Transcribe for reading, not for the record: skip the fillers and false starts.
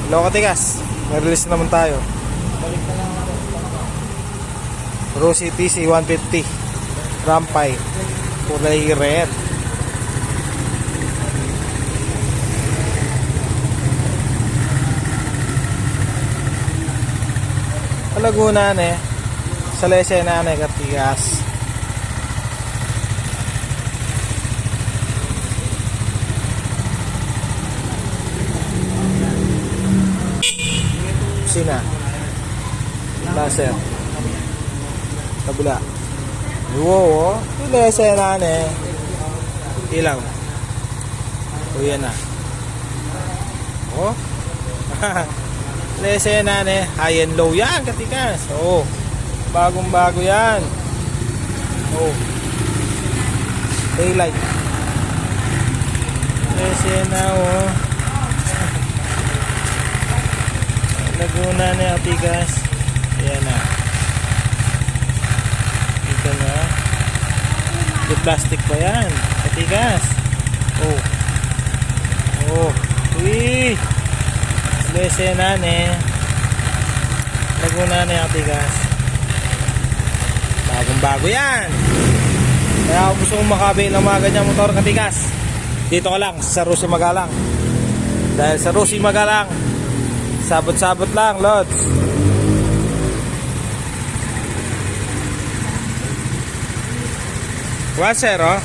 Hello Katikas, may release naman tayo. Rosy TC 150 Rampay, kulay red. Laguna sa Lesena Katikas. Sina laser kabila. Wow, Lesena ilaw. O yan na. Oh. Lesena high and low yan Katikas. Oh, bagong bago yan. Oh, daylight Lesena. Oh, Laguna Katikas. Ayan na. Ito na. Yung plastic pa yan Katikas. Oh, oh, uy, Lesena Laguna Katikas. Bagong bago yan. Kaya kung gusto mong makabili ng mga ganyang motor Katikas, dito ka lang sa Rosy Magalang. Dahil sa Rosy Magalang, sabot-sabot lang lods. 1-0